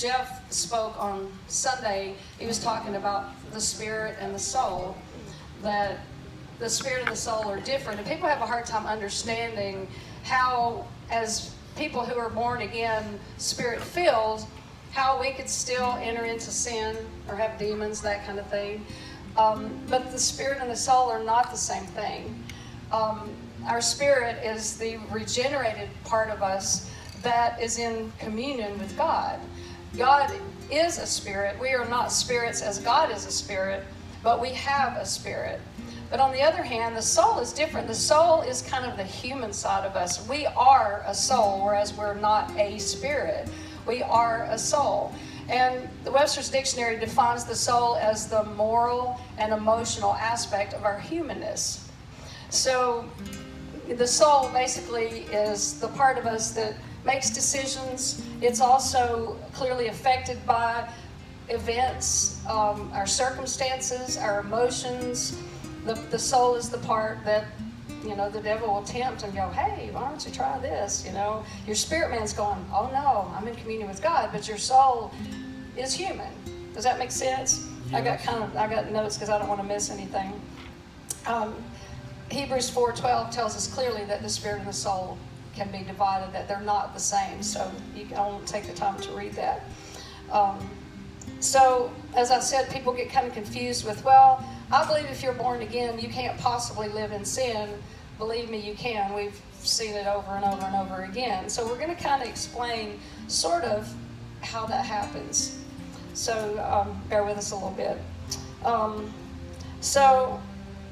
Jeff spoke on Sunday, he was talking about the spirit and the soul, that the spirit and the soul are different. And people have a hard time understanding how, as people who are born again, spirit-filled, how we could still enter into sin or have demons, that kind of thing. But the spirit and the soul are not the same thing. Our spirit is the regenerated part of us that is in communion with God. God is a spirit. We are not spirits as God is a spirit, but we have a spirit. But on the other hand, the soul is different. The soul is kind of the human side of us. We are a soul, whereas we're not a spirit. We are a soul. And the Webster's Dictionary defines the soul as the moral and emotional aspect of our humanness. So the soul basically is the part of us that makes decisions. It's also clearly affected by events, our circumstances, our emotions. The soul is the part that, the devil will tempt and go, hey, why don't you try this? Your spirit man's going, oh no, I'm in communion with God, but your soul is human. Does that make sense? Yes. I got notes because I don't want to miss anything. Hebrews 4:12 tells us clearly that the spirit and the soul can be divided, that they're not the same. So I won't take the time to read that. So as I said, people get kind of confused with, well, I believe if you're born again, you can't possibly live in sin. Believe me, you can. We've seen it over and over and over again. So we're going to kind of explain sort of how that happens. So bear with us a little bit. So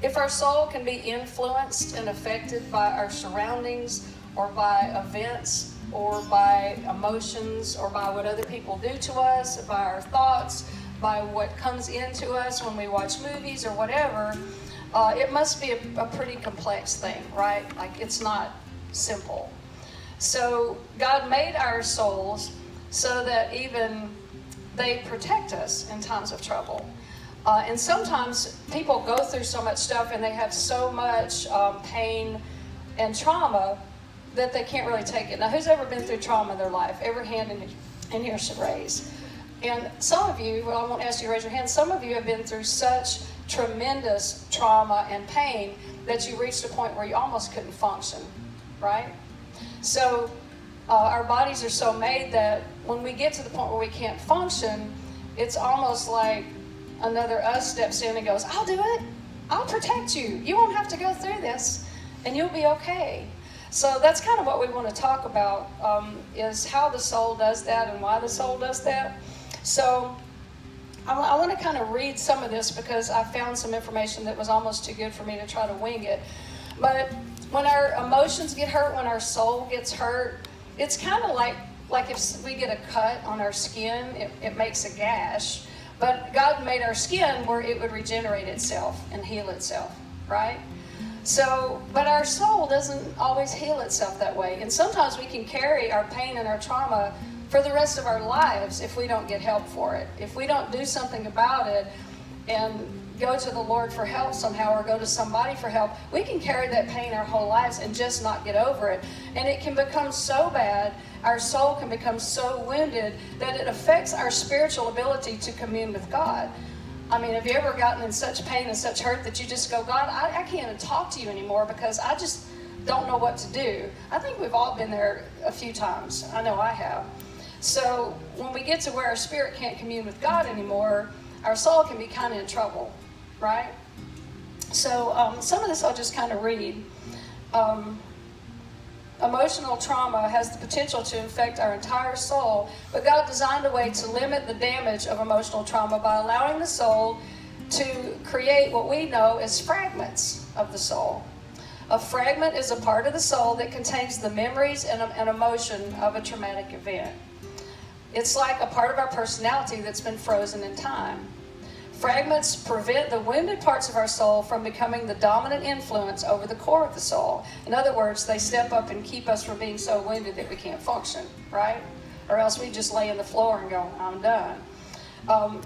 if our soul can be influenced and affected by our surroundings or by events or by emotions or by what other people do to us, by our thoughts, by what comes into us when we watch movies or whatever, it must be a pretty complex thing, right? Like, it's not simple. So God made our souls so that even they protect us in times of trouble. And sometimes people go through so much stuff and they have so much pain and trauma that they can't really take it. Now, who's ever been through trauma in their life? Every hand in here should raise. And some of you, well, I won't ask you to raise your hand, some of you have been through such tremendous trauma and pain that you reached a point where you almost couldn't function, right? So our bodies are so made that when we get to the point where we can't function, it's almost like another us steps in and goes, I'll do it. I'll protect you. You won't have to go through this, and you'll be okay. So that's kind of what we want to talk about, is how the soul does that and why the soul does that. So I want to kind of read some of this because I found some information that was almost too good for me to try to wing it. But when our emotions get hurt, when our soul gets hurt, it's kind of like if we get a cut on our skin, it makes a gash. But God made our skin where it would regenerate itself and heal itself, right? So, but our soul doesn't always heal itself that way. And sometimes we can carry our pain and our trauma for the rest of our lives if we don't get help for it. If we don't do something about it and go to the Lord for help somehow or go to somebody for help, we can carry that pain our whole lives and just not get over it. And it can become so bad, our soul can become so wounded that it affects our spiritual ability to commune with God. I mean, have you ever gotten in such pain and such hurt that you just go, God, I can't even talk to you anymore because I just don't know what to do? I think we've all been there a few times. I know I have. So when we get to where our spirit can't commune with God anymore, our soul can be kind of in trouble, right? So some of this I'll just kind of read. Emotional trauma has the potential to infect our entire soul, but God designed a way to limit the damage of emotional trauma by allowing the soul to create what we know as fragments of the soul. A fragment is a part of the soul that contains the memories and emotion of a traumatic event. It's like a part of our personality that's been frozen in time. Fragments prevent the wounded parts of our soul from becoming the dominant influence over the core of the soul. In other words, they step up and keep us from being so wounded that we can't function, right? Or else we just lay on the floor and go, I'm done.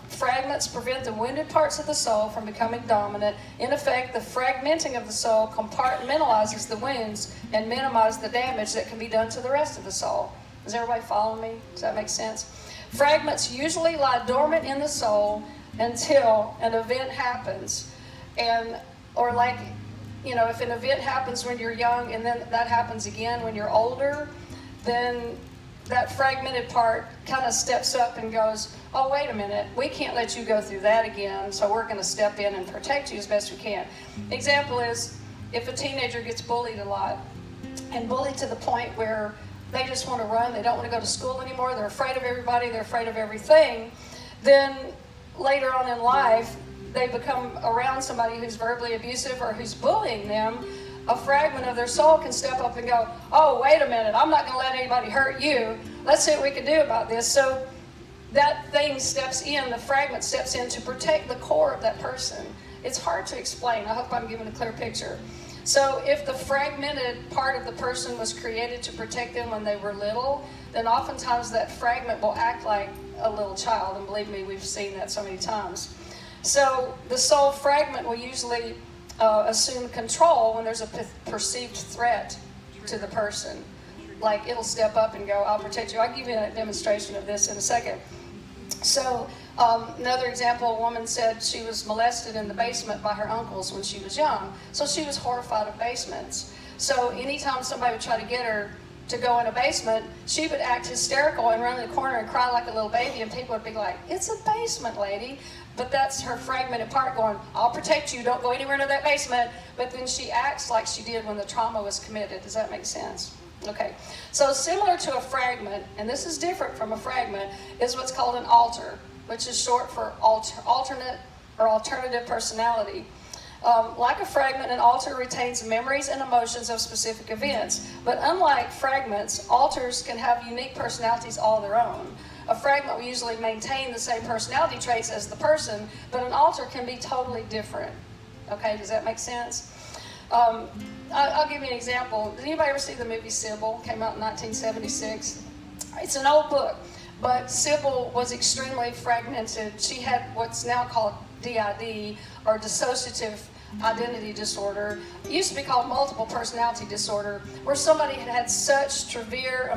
Fragments prevent the wounded parts of the soul from becoming dominant. In effect, the fragmenting of the soul compartmentalizes the wounds and minimizes the damage that can be done to the rest of the soul. Does everybody follow me? Does that make sense? Fragments usually lie dormant in the soul until an event happens. Or like, if an event happens when you're young and then that happens again when you're older, then that fragmented part kind of steps up and goes, oh, wait a minute, we can't let you go through that again, so we're going to step in and protect you as best we can. Example is, if a teenager gets bullied a lot, and bullied to the point where they just want to run, they don't want to go to school anymore, they're afraid of everybody, they're afraid of everything, then later on in life, they become around somebody who's verbally abusive or who's bullying them, a fragment of their soul can step up and go, oh, wait a minute, I'm not going to let anybody hurt you. Let's see what we can do about this. So that thing steps in, the fragment steps in to protect the core of that person. It's hard to explain. I hope I'm giving a clear picture. So if the fragmented part of the person was created to protect them when they were little, then oftentimes that fragment will act like a little child. And believe me, we've seen that so many times. So the soul fragment will usually assume control when there's a perceived threat to the person. Like it'll step up and go, I'll protect you. I'll give you a demonstration of this in a second. So another example, a woman said she was molested in the basement by her uncles when she was young. So she was horrified of basements. So anytime somebody would try to get her to go in a basement, she would act hysterical and run in the corner and cry like a little baby, and people would be like, it's a basement, lady. But that's her fragmented part going, I'll protect you, don't go anywhere near that basement. But then she acts like she did when the trauma was committed. Does that make sense? Okay, so similar to a fragment, and this is different from a fragment, is what's called an alter, which is short for alternate or alternative personality. Like a fragment, an alter retains memories and emotions of specific events. But unlike fragments, alters can have unique personalities all their own. A fragment will usually maintain the same personality traits as the person, but an alter can be totally different. Okay, does that make sense? I'll give you an example. Did anybody ever see the movie Sybil? Came out in 1976. It's an old book, but Sybil was extremely fragmented. She had what's now called DID, or dissociative identity disorder. It used to be called multiple personality disorder, where somebody had had such severe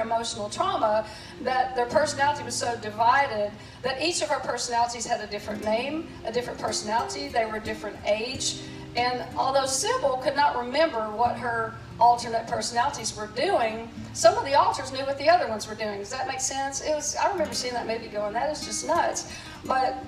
emotional trauma that their personality was so divided that each of our personalities had a different name, a different personality, they were a different age. And although Sybil could not remember what her alternate personalities were doing, some of the alters knew what the other ones were doing. Does that make sense? I remember seeing that movie going, that is just nuts. But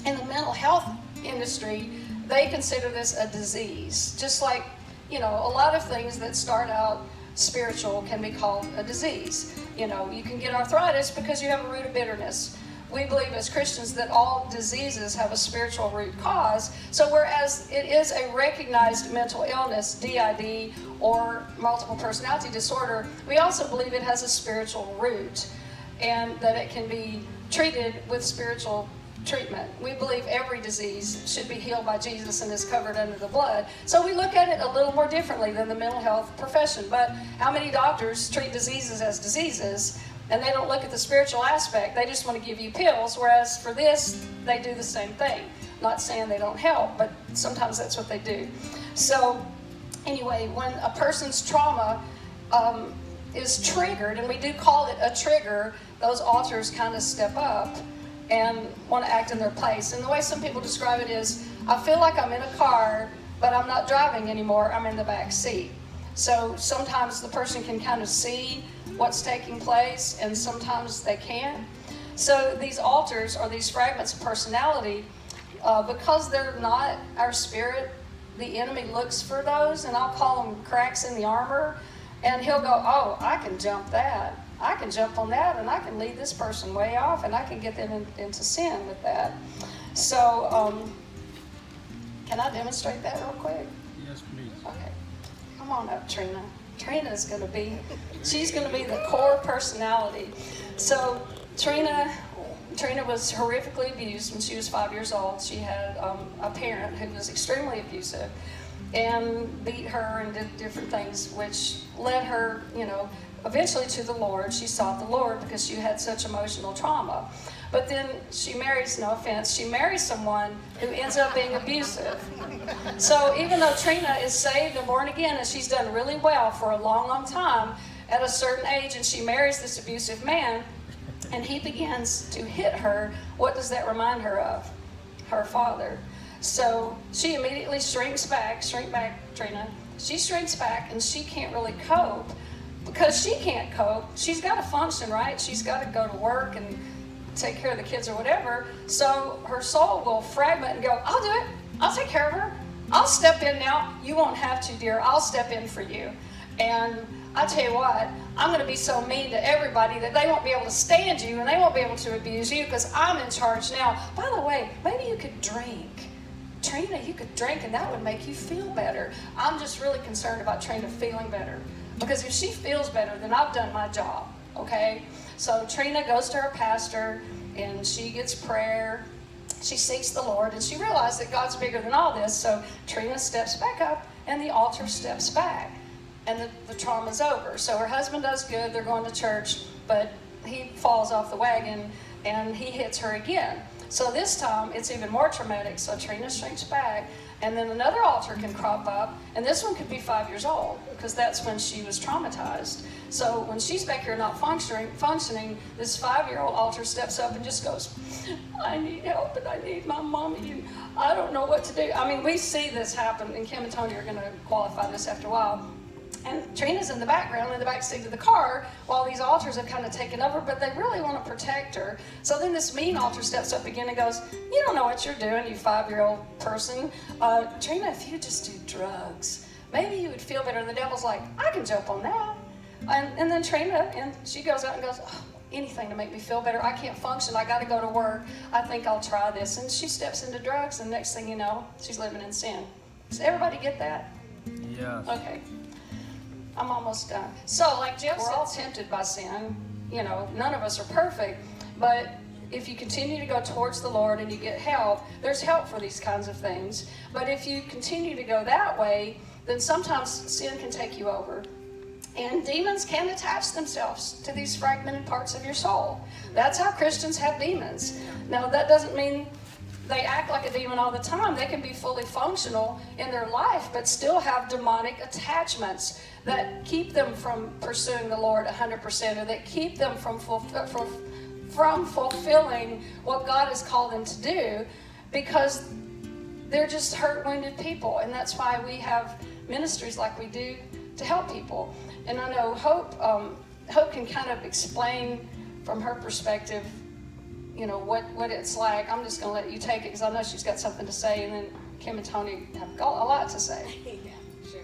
in the mental health industry, they consider this a disease. Just like, a lot of things that start out spiritual can be called a disease. You can get arthritis because you have a root of bitterness. We believe as Christians that all diseases have a spiritual root cause. So whereas it is a recognized mental illness, DID, or multiple personality disorder, we also believe it has a spiritual root and that it can be treated with spiritual treatment. We believe every disease should be healed by Jesus and is covered under the blood. So we look at it a little more differently than the mental health profession. But how many doctors treat diseases as diseases? And they don't look at the spiritual aspect. They just want to give you pills, whereas for this, they do the same thing. Not saying they don't help, but sometimes that's what they do. So anyway, when a person's trauma is triggered, and we do call it a trigger, those alters kind of step up and want to act in their place. And the way some people describe it is, I feel like I'm in a car, but I'm not driving anymore, I'm in the back seat. So sometimes the person can kind of see what's taking place, and sometimes they can't. So these alters, or these fragments of personality, because they're not our spirit, the enemy looks for those, and I'll call them cracks in the armor, and he'll go, oh, I can jump that. I can jump on that, and I can lead this person way off, and I can get them into sin with that. So, can I demonstrate that real quick? Yes, please. Okay. Come on up, Trina. Trina's going to be, she's going to be the core personality. So, Trina was horrifically abused when she was 5 years old. She had a parent who was extremely abusive and beat her and did different things, which led her, eventually to the Lord. She sought the Lord because she had such emotional trauma. But then she marries, no offense, she marries someone who ends up being abusive. So even though Trina is saved and born again, and she's done really well for a long, long time, at a certain age, and she marries this abusive man, and he begins to hit her, what does that remind her of? Her father. So she immediately shrinks back, Trina. She shrinks back, and she can't really cope. Because she can't cope, she's got to function, right? She's got to go to work and take care of the kids or whatever. So her soul will fragment and go, I'll do it. I'll take care of her. I'll step in now. You won't have to, dear. I'll step in for you. And I tell you what, I'm going to be so mean to everybody that they won't be able to stand you and they won't be able to abuse you because I'm in charge now. By the way, maybe you could drink. Trina, you could drink and that would make you feel better. I'm just really concerned about Trina feeling better. Because if she feels better, then I've done my job, okay? So Trina goes to her pastor, and she gets prayer. She seeks the Lord, and she realizes that God's bigger than all this. So Trina steps back up, and the altar steps back, and the trauma's over. So her husband does good. They're going to church, but he falls off the wagon, and he hits her again. So this time, it's even more traumatic. So Trina shrinks back, and then another altar can crop up, and this one could be 5 years old, because that's when she was traumatized. So when she's back here not functioning, this 5-year-old altar steps up and just goes, I need help, and I need my mommy, and I don't know what to do. I mean, we see this happen, and Kim and Tony are going to qualify this after a while. And Trina's in the background, in the back seat of the car, while these altars have kind of taken over, but they really want to protect her. So then this mean altar steps up again and goes, you don't know what you're doing, you 5-year-old person. Trina, if you just do drugs, maybe you would feel better. And the devil's like, I can jump on that. And then Trina, and she goes out and goes, oh, anything to make me feel better. I can't function. I got to go to work. I think I'll try this. And she steps into drugs, and next thing you know, she's living in sin. Does everybody get that? Yeah. Okay. I'm almost done. So, like Jeff said, we're all tempted by sin. You know, none of us are perfect. But if you continue to go towards the Lord and you get help, there's help for these kinds of things. But if you continue to go that way, then sometimes sin can take you over. And demons can attach themselves to these fragmented parts of your soul. That's how Christians have demons. Now, that doesn't mean they act like a demon all the time. They can be fully functional in their life, but still have demonic attachments that keep them from pursuing the Lord 100%, or that keep them from fulfilling what God has called them to do, because they're just hurt, wounded people. And that's why we have ministries like we do to help people. And I know Hope can kind of explain from her perspective, you know, what it's like. I'm just going to let you take it because I know she's got something to say, and then Kim and Tony have got a lot to say. Yeah, sure.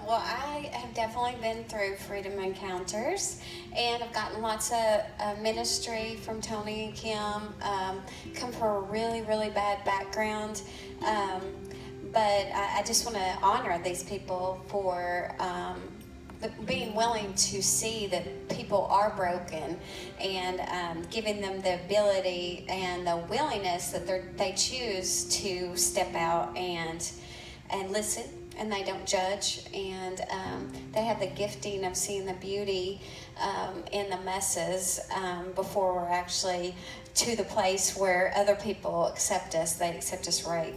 Well, I have definitely been through Freedom Encounters, and I've gotten lots of ministry from Tony and Kim. Come from a really, really bad background. But I just want to honor these people for being willing to see that people are broken, and giving them the ability and the willingness that they choose to step out and listen, and they don't judge, and they have the gifting of seeing the beauty in the messes before we're actually to the place where other people accept us. They accept us right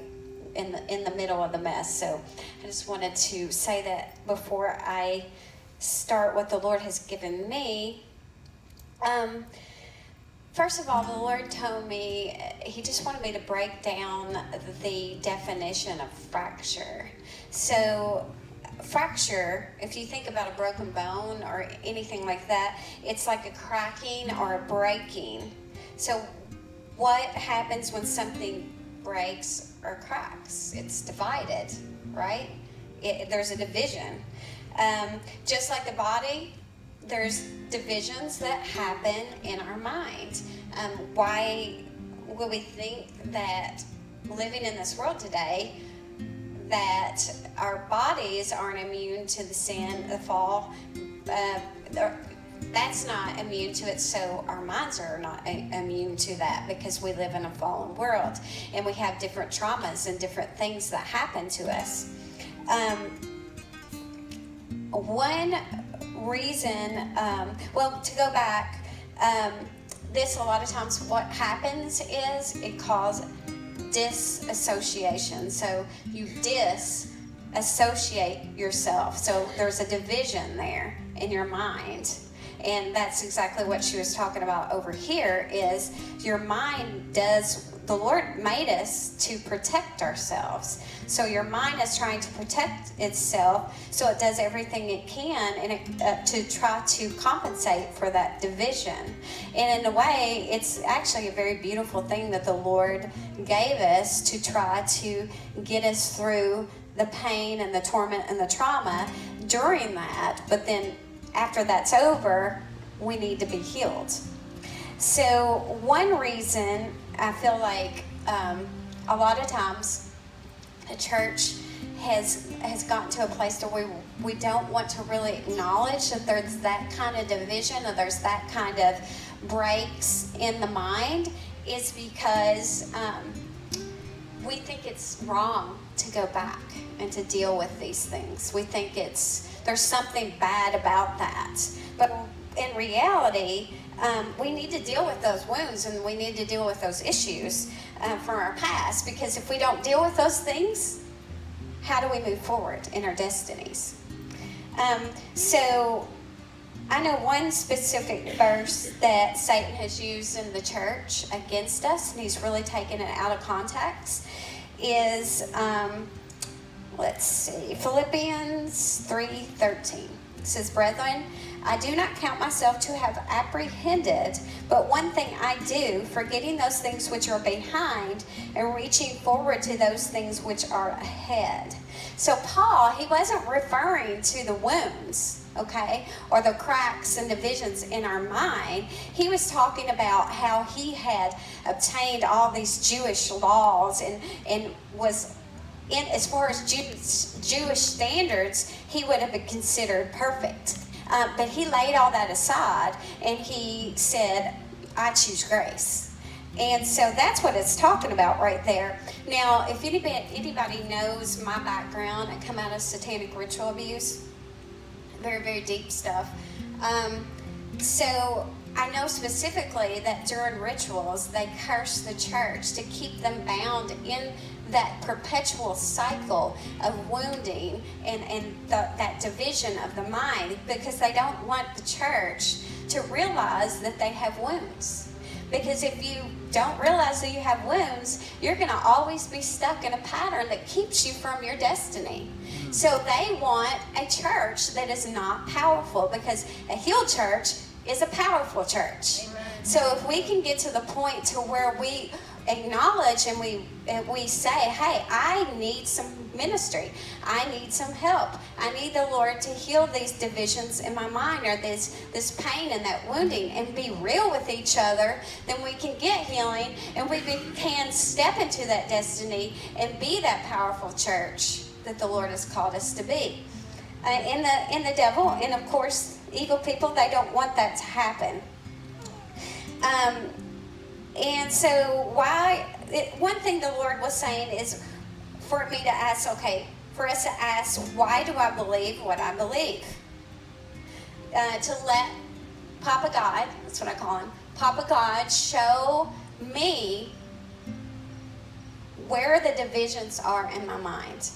in the middle of the mess. So I just wanted to say that before I start what the Lord has given me. First of all, the Lord told me, He just wanted me to break down the definition of fracture. So fracture, if you think about a broken bone or anything like that, it's like a cracking or a breaking. So what happens when something breaks or cracks? It's divided, right? There's a division. Just like the body, there's divisions that happen in our mind. Why would we think that living in this world today, that our bodies aren't immune to the sin, the fall? That's not immune to it, so our minds are not immune to that, because we live in a fallen world and we have different traumas and different things that happen to us. One reason, to go back, this a lot of times what happens is it causes disassociation. So you disassociate yourself. So there's a division there in your mind. And that's exactly what she was talking about over here, is your mind does, the Lord made us to protect ourselves. So your mind is trying to protect itself, so it does everything it can to try to compensate for that division. And in a way, it's actually a very beautiful thing that the Lord gave us to try to get us through the pain and the torment and the trauma during that. But then after that's over, we need to be healed. So one reason I feel like a lot of times the church has gotten to a place where we don't want to really acknowledge that there's that kind of division, or there's that kind of breaks in the mind, is because we think it's wrong to go back and to deal with these things. We think there's something bad about that. But in reality, we need to deal with those wounds, and we need to deal with those issues from our past, because if we don't deal with those things, how do we move forward in our destinies? So I know one specific verse that Satan has used in the church against us, and he's really taken it out of context, is let's see, Philippians 3:13. It says, "Brethren, I do not count myself to have apprehended, but one thing I do, forgetting those things which are behind and reaching forward to those things which are ahead." So Paul, he wasn't referring to the wounds, okay, or the cracks and divisions in our mind. He was talking about how he had obtained all these Jewish laws and was in, as far as Jewish standards, he would have been considered perfect. But he laid all that aside, and he said, I choose grace. And so that's what it's talking about right there. Now, if anybody knows my background, I come out of satanic ritual abuse. Very, very deep stuff. So I know specifically that during rituals, they curse the church to keep them bound in that perpetual cycle of wounding and that division of the mind, because they don't want the church to realize that they have wounds. Because if you don't realize that you have wounds, you're going to always be stuck in a pattern that keeps you from your destiny. So they want a church that is not powerful, because a healed church is a powerful church. Amen. So if we can get to the point to where we acknowledge and we say, hey, I need some ministry, I need some help, I need the Lord to heal these divisions in my mind, or this pain and that wounding, and be real with each other, then we can get healing, and we can step into that destiny and be that powerful church that the Lord has called us to be. In the devil, and of course evil people, they don't want that to happen. And so one thing the Lord was saying is for me to ask, for us to ask, why do I believe what I believe? To let Papa God, that's what I call him, Papa God, show me where the divisions are in my mind.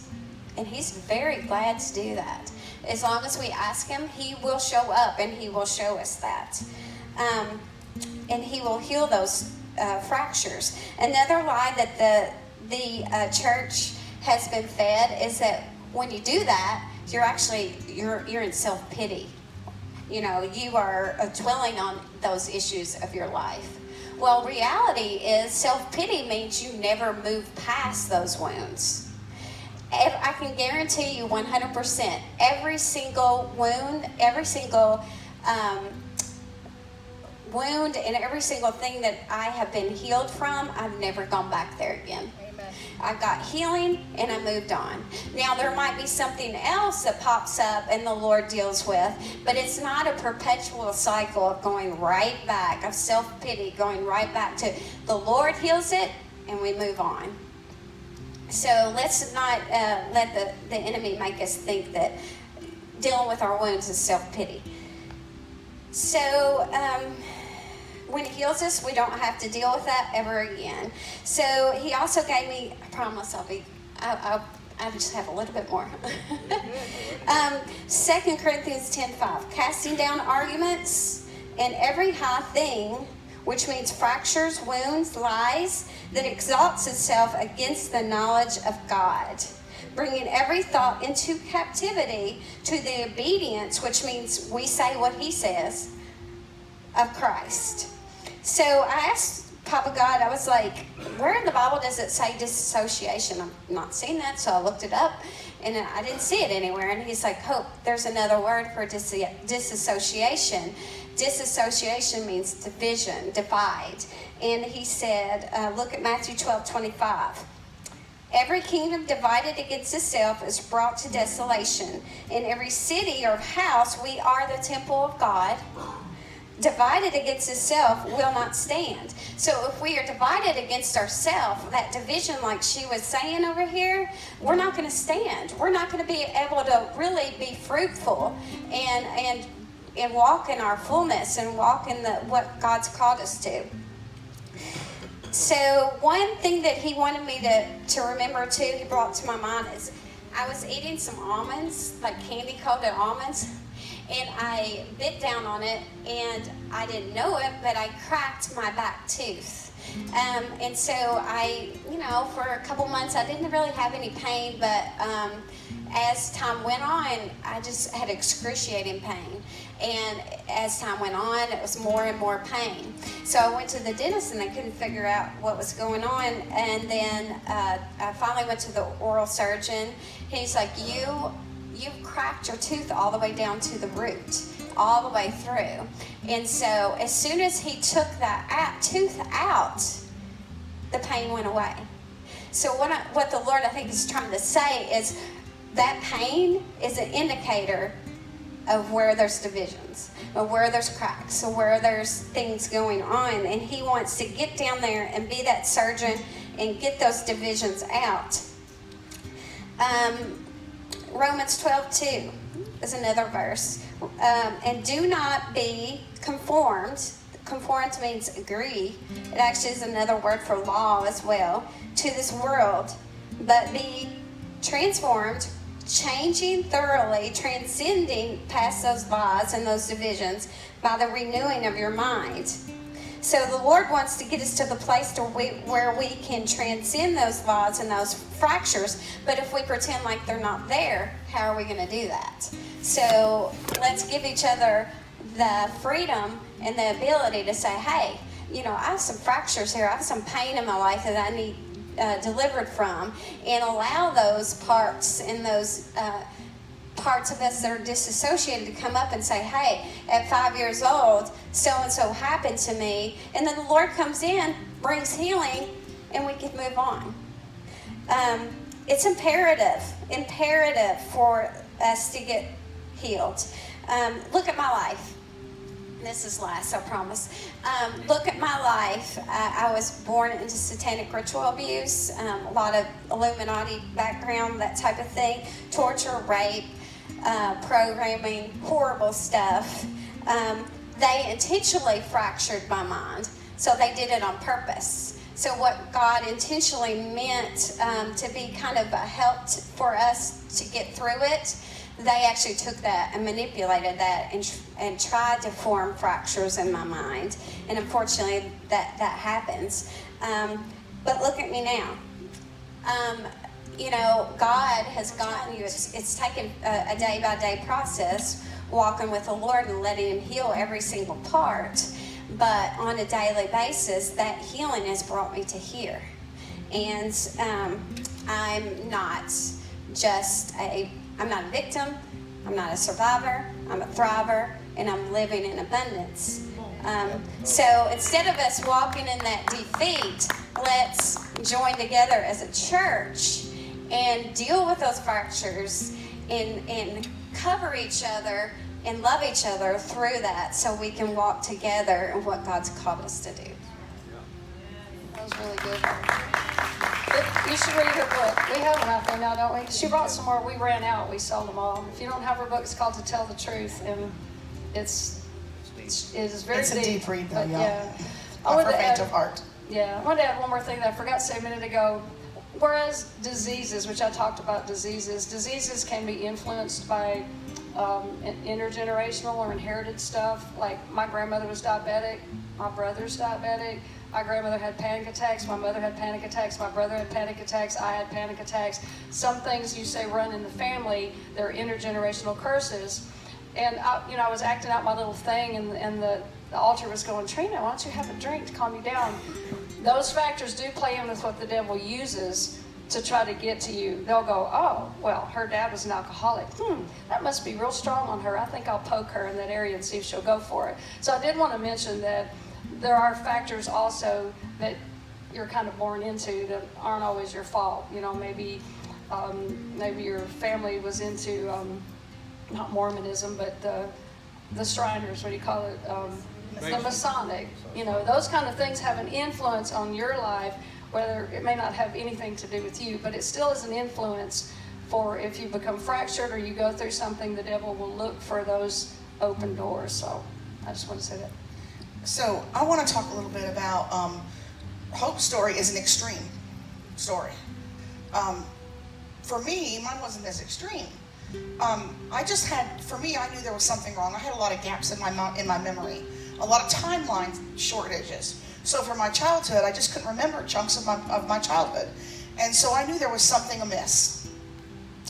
And he's very glad to do that. As long as we ask him, he will show up and he will show us that. And he will heal those fractures. Another lie that the church has been fed is that when you do that, you're in self-pity. You know, you are dwelling on those issues of your life. Well, reality is self-pity means you never move past those wounds. I can guarantee you 100%, every single wound, every single wound, and every single thing that I have been healed from, I've never gone back there again. Amen. I got healing and I moved on. Now there might be something else that pops up and the Lord deals with, but it's not a perpetual cycle of going right back, of self-pity, going right back to the Lord heals it and we move on. So let's not let the enemy make us think that dealing with our wounds is self-pity. So when he heals us, we don't have to deal with that ever again. So he also gave me, I promise I just have a little bit more. 2 Corinthians 10:5, casting down arguments and every high thing, which means fractures, wounds, lies, that exalts itself against the knowledge of God, bringing every thought into captivity to the obedience, which means we say what he says, of Christ. So I asked Papa God, I was like, where in the Bible does it say disassociation? I'm not seeing that, so I looked it up, and I didn't see it anywhere. And he's like, Hope, there's another word for disassociation. Disassociation means division, divide. And he said, look at Matthew 12:25. Every kingdom divided against itself is brought to desolation. In every city or house, we are the temple of God. Divided against itself will not stand. So if we are divided against ourselves, that division, like she was saying over here, we're not going to stand. We're not going to be able to really be fruitful and walk in our fullness and walk in what God's called us to. So one thing that he wanted me to remember too, he brought to my mind, is I was eating some almonds, like candy coated almonds, and I bit down on it, and I didn't know it, but I cracked my back tooth. And so I, for a couple months, I didn't really have any pain, but as time went on, I just had excruciating pain. And as time went on, it was more and more pain. So I went to the dentist, and I couldn't figure out what was going on. And then I finally went to the oral surgeon. He's like, you've cracked your tooth all the way down to the root, all the way through. And so as soon as he took that tooth out, the pain went away. So what the Lord, I think, is trying to say is that pain is an indicator of where there's divisions, of where there's cracks, of where there's things going on. And he wants to get down there and be that surgeon and get those divisions out. Romans 12:2 is another verse. And do not be conformed. Conformed means agree. It actually is another word for law as well, to this world, but be transformed, changing thoroughly, transcending past those laws and those divisions by the renewing of your mind. So the Lord wants to get us to the place where we can transcend those laws and those fractures, but if we pretend like they're not there, how are we going to do that? So let's give each other the freedom and the ability to say, hey, I have some fractures here, I have some pain in my life that I need delivered from, and allow those parts and those parts of us that are disassociated to come up and say, hey, at 5 years old, so-and-so happened to me. And then the Lord comes in, brings healing, and we can move on. It's imperative for us to get healed. Look at my life. This is last, I promise. Look at my life. I was born into satanic ritual abuse, a lot of Illuminati background, that type of thing, torture, rape, programming, horrible stuff. They intentionally fractured my mind, so they did it on purpose. So what God intentionally meant to be kind of a help for us to get through it, they actually took that and manipulated that and tried to form fractures in my mind. And unfortunately, that happens. But look at me now. God has gotten you. It's taken a day-by-day process, walking with the Lord and letting Him heal every single part. But on a daily basis, that healing has brought me to here. And I'm not a victim, I'm not a survivor, I'm a thriver, and I'm living in abundance. So instead of us walking in that defeat, let's join together as a church and deal with those fractures and cover each other and love each other through that, so we can walk together in what God's called us to do. That was really good. You should read her book. We have them out there now, don't we? She brought some more. We ran out. We sold them all. If you don't have her book, it's called To Tell the Truth, and it is very deep. It's a deep read, though, y'all. Yeah. For fans of art. Yeah. I wanted to add one more thing that I forgot to say a minute ago. Whereas diseases, which I talked about diseases can be influenced by intergenerational or inherited stuff. Like my grandmother was diabetic, my brother's diabetic, my grandmother had panic attacks, my mother had panic attacks, my brother had panic attacks, I had panic attacks. Some things you say run in the family, they're intergenerational curses. And I was acting out my little thing, and the altar was going, Trina, why don't you have a drink to calm you down? Those factors do play in with what the devil uses to try to get to you. They'll go, oh, well, her dad was an alcoholic. That must be real strong on her. I think I'll poke her in that area and see if she'll go for it. So I did want to mention that there are factors also that you're kind of born into that aren't always your fault. Maybe your family was into, not Mormonism, but the Shriners, what do you call it? The Masonic. Those kind of things have an influence on your life, whether it may not have anything to do with you, but it still is an influence for if you become fractured or you go through something, the devil will look for those open doors. So I just want to say that. So I want to talk a little bit about Hope's story is an extreme story. For me, mine wasn't as extreme. I knew there was something wrong. I had a lot of gaps in my memory, a lot of timeline shortages. So for my childhood, I just couldn't remember chunks of my childhood. And so I knew there was something amiss.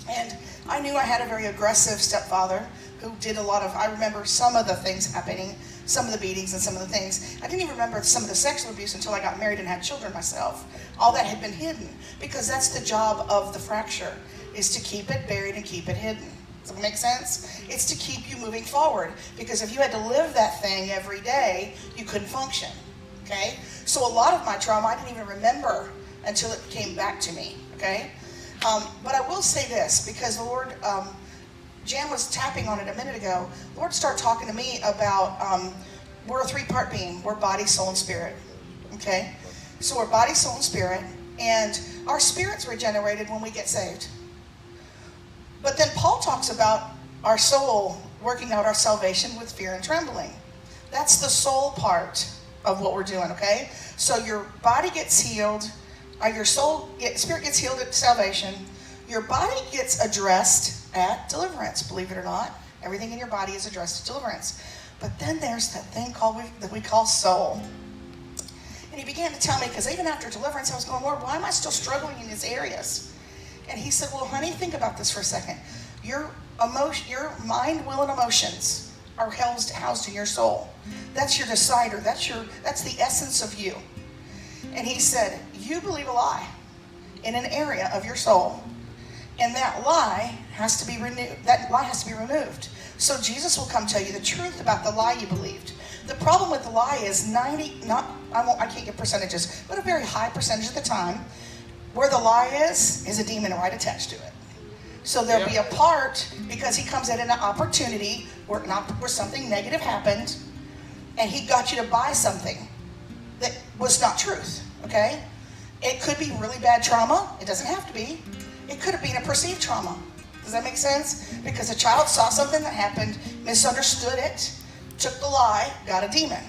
And I knew I had a very aggressive stepfather who did I remember some of the things happening, some of the beatings and some of the things. I didn't even remember some of the sexual abuse until I got married and had children myself. All that had been hidden, because that's the job of the fracture, is to keep it buried and keep it hidden. Does that make sense? It's to keep you moving forward, because if you had to live that thing every day, you couldn't function. Okay? So a lot of my trauma I didn't even remember until it came back to me. Okay? But I will say this, because the Lord, Jan was tapping on it a minute ago. The Lord started talking to me about we're a three-part being. We're body, soul, and spirit. Okay? So we're body, soul, and spirit, and our spirit's regenerated when we get saved. But then Paul talks about our soul working out our salvation with fear and trembling. That's the soul part of what we're doing, okay? So your body gets healed, spirit gets healed at salvation. Your body gets addressed at deliverance, believe it or not. Everything in your body is addressed at deliverance. But then there's that thing that we call soul. And he began to tell me, because even after deliverance, I was going, Lord, why am I still struggling in these areas? And he said, well, honey, think about this for a second. Your mind, will, and emotions are housed in your soul. That's your decider. That's the essence of you. And he said, you believe a lie in an area of your soul, and that lie has to be renewed. That lie has to be removed. So Jesus will come tell you the truth about the lie you believed. The problem with the lie is I can't give percentages, but a very high percentage of the time, where the lie is a demon right attached to it. So there'll be a part, because he comes at an opportunity where something negative happened, and he got you to buy something that was not truth, okay? It could be really bad trauma. It doesn't have to be. It could have been a perceived trauma. Does that make sense? Because a child saw something that happened, misunderstood it, took the lie, got a demon,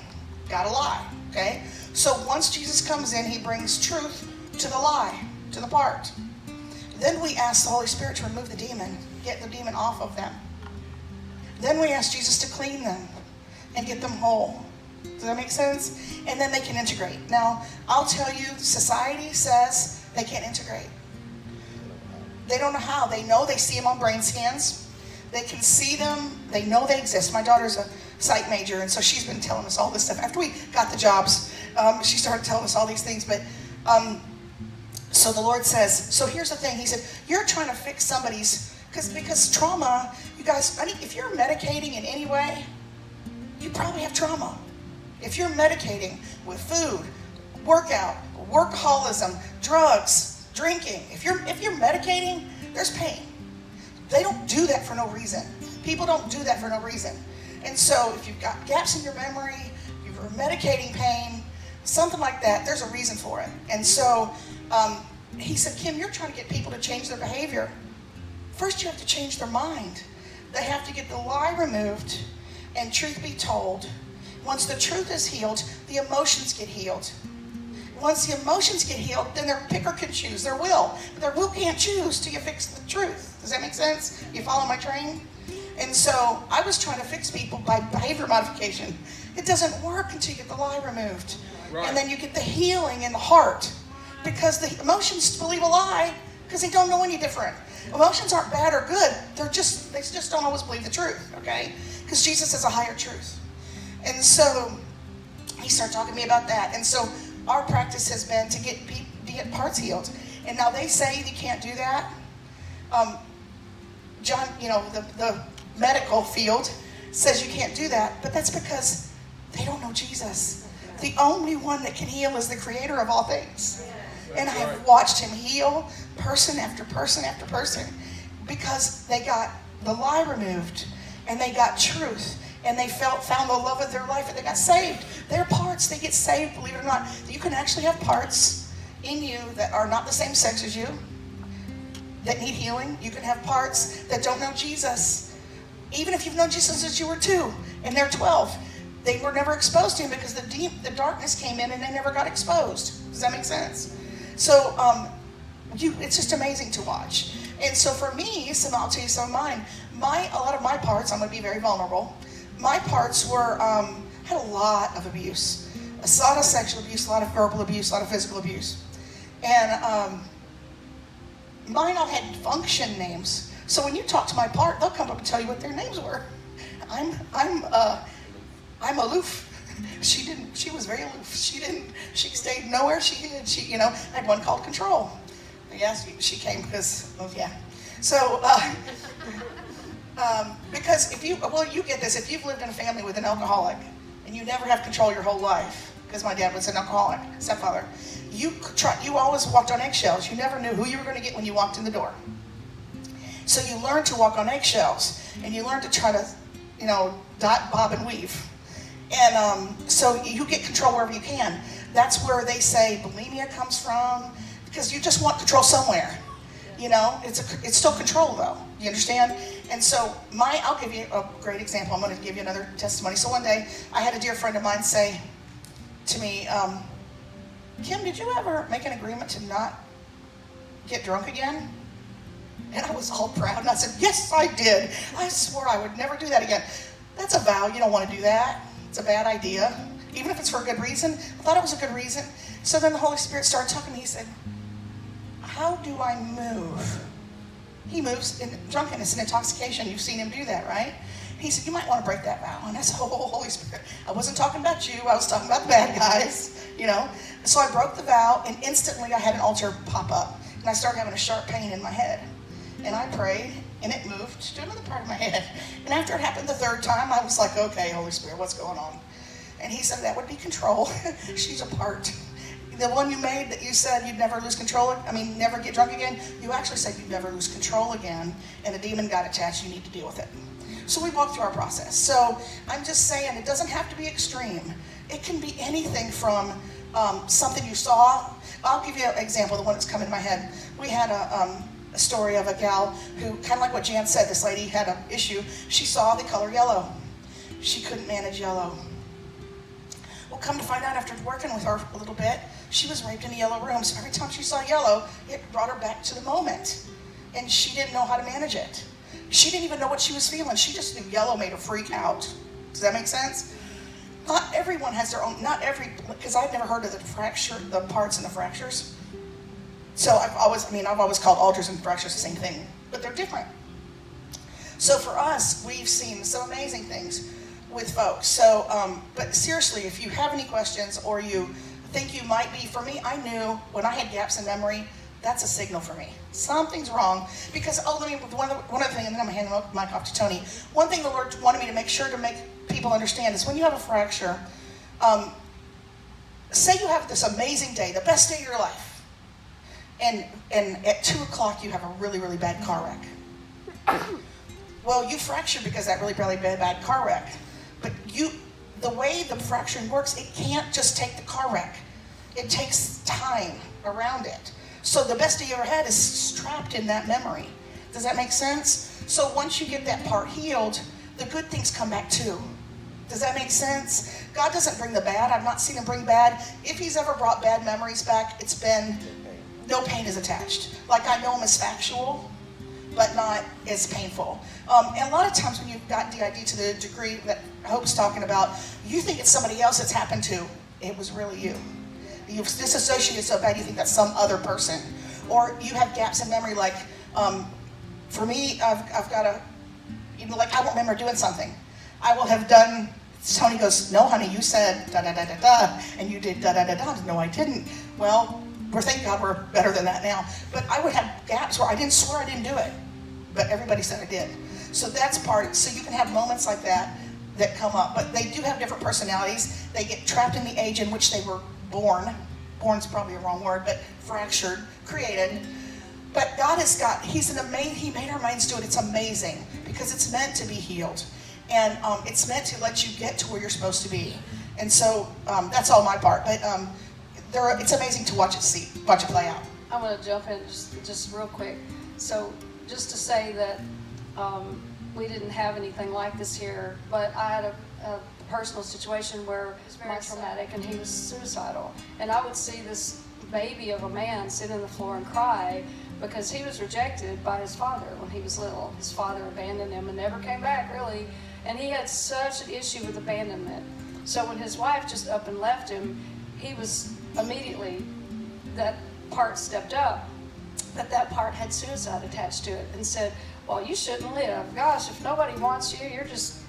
got a lie, okay? So once Jesus comes in, he brings truth to the lie, to the part. Then we ask the Holy Spirit to remove the demon, get the demon off of them. Then we ask Jesus to clean them and get them whole. Does that make sense? And then they can integrate. Now, I'll tell you, society says they can't integrate. They don't know how. They know they see them on brain scans. They can see them. They know they exist. My daughter's a psych major, and so she's been telling us all this stuff. After we got the jobs, she started telling us all these things. But so the Lord says, so here's the thing. He said, you're trying to fix somebody's, because trauma, you guys, if you're medicating in any way, you probably have trauma. If you're medicating with food, workout, workaholism, drugs, drinking, if you're medicating, there's pain. They don't do that for no reason. People don't do that for no reason. And so if you've got gaps in your memory, you're medicating pain, something like that, there's a reason for it. And so he said, Kim, you're trying to get people to change their behavior. First, you have to change their mind. They have to get the lie removed and truth be told. Once the truth is healed, the emotions get healed. Once the emotions get healed, then their picker can choose, their will. But their will can't choose till you fix the truth. Does that make sense? You follow my train? And so I was trying to fix people by behavior modification. It doesn't work until you get the lie removed. Right. And then you get the healing in the heart. Because the emotions believe a lie because they don't know any different. Emotions aren't bad or good. They just don't always believe the truth, okay? Because Jesus is a higher truth. And so he started talking to me about that. And so our practice has been to get parts healed. And now they say you can't do that. John, the medical field says you can't do that, but that's because they don't know Jesus. The only one that can heal is the creator of all things. And I have watched him heal person after person after person because they got the lie removed and they got truth and they found the love of their life and they got saved. Their parts, they get saved, believe it or not. You can actually have parts in you that are not the same sex as you, that need healing. You can have parts that don't know Jesus. Even if you've known Jesus since you were 2 and they're 12, they were never exposed to him because the darkness came in and they never got exposed. Does that make sense? So it's just amazing to watch. And so for me, I'll tell you some of mine. A lot of my parts, I'm going to be very vulnerable. My parts were had a lot of abuse, a lot of sexual abuse, a lot of verbal abuse, a lot of physical abuse, and mine all had function names. So when you talk to my part, they'll come up and tell you what their names were. I'm aloof. She was very aloof. She stayed nowhere. I had one called control. Yes, she came because, So, because you get this, if you've lived in a family with an alcoholic and you never have control your whole life, because my dad was an alcoholic, stepfather, you always walked on eggshells. You never knew who you were going to get when you walked in the door. So you learn to walk on eggshells and you learn to try to, dot, bob, and weave. And so you get control wherever you can. That's where they say bulimia comes from, because you just want control somewhere. It's still control though. You understand? And so I'll give you a great example. I'm going to give you another testimony. So one day I had a dear friend of mine say to me, Kim, did you ever make an agreement to not get drunk again? And I was all proud and I said, yes, I did. I swore I would never do that again. That's a vow. You don't want to do that. It's a bad idea. Even if it's for a good reason. I thought it was a good reason. So then the Holy Spirit started talking to me. He said, how do I move? He moves in drunkenness and intoxication. You've seen him do that, right? He said, you might want to break that vow. And I said, oh, Holy Spirit. I wasn't talking about you. I was talking about the bad guys, So I broke the vow and instantly I had an altar pop up. And I started having a sharp pain in my head. And I prayed and it moved to another part of my head. And after it happened the 3rd time, I was like, okay, Holy Spirit, what's going on? And he said, that would be control. She's a part. The one you made that you said you'd never lose control, never get drunk again, you actually said you'd never lose control again, and a demon got attached, you need to deal with it. So we walked through our process. So I'm just saying, it doesn't have to be extreme. It can be anything from something you saw. I'll give you an example, the one that's come in my head. We had a story of a gal who, kind of like what Jan said, this lady had an issue. She saw the color yellow. She couldn't manage yellow. Well, come to find out, after working with her a little bit, she was raped in a yellow room. So every time she saw yellow, it brought her back to the moment. And she didn't know how to manage it. She didn't even know what she was feeling. She just knew yellow made her freak out. Does that make sense? Not everyone has their own, because I've never heard of the parts and the fractures. So I've always called altars and fractures the same thing, but they're different. So for us, we've seen some amazing things with folks. So, but seriously, if you have any questions or you think you might be, for me, I knew when I had gaps in memory, that's a signal for me. Something's wrong. Because, one other thing, and then I'm going to hand the mic off to Tony. One thing the Lord wanted me to make sure to make people understand is when you have a fracture, say you have this amazing day, the best day of your life, and at 2 o'clock you have a really, really bad car wreck. Well, you fractured because of that really, really bad car wreck. But the way the fracturing works, it can't just take the car wreck. It takes time around it. So the best day you ever had is trapped in that memory. Does that make sense? So once you get that part healed, the good things come back too. Does that make sense? God doesn't bring the bad. I've not seen him bring bad. If he's ever brought bad memories back, it's been no pain is attached. Like I know him as factual, but not as painful. And a lot of times when you've got DID to the degree that Hope's talking about, you think it's somebody else it's happened to. It was really you. You've disassociated so bad you think that's some other person. Or you have gaps in memory like, for me, I've got a, like I won't remember doing something. I will have done, Tony goes, no honey, you said da-da-da-da-da, and you did da-da-da-da. No, I didn't. Well, thank God we're better than that now. But I would have gaps where I didn't swear I didn't do it, but everybody said I did. So that's part, so you can have moments like that come up, but they do have different personalities. They get trapped in the age in which they were born. Born's probably a wrong word, but fractured, created. But God has got, he made our minds do it. It's amazing because it's meant to be healed. And it's meant to let you get to where you're supposed to be. And so that's all my part. But it's amazing to watch it play out. I'm going to jump in just real quick. So just to say that we didn't have anything like this here, but I had a personal situation where it was very traumatic and he was suicidal. And I would see this baby of a man sit on the floor and cry because he was rejected by his father when he was little. His father abandoned him and never came back, really. And he had such an issue with abandonment. So when his wife just up and left him, he was immediately, that part stepped up, but that part had suicide attached to it and said, well, you shouldn't live. Gosh, if nobody wants you, you're just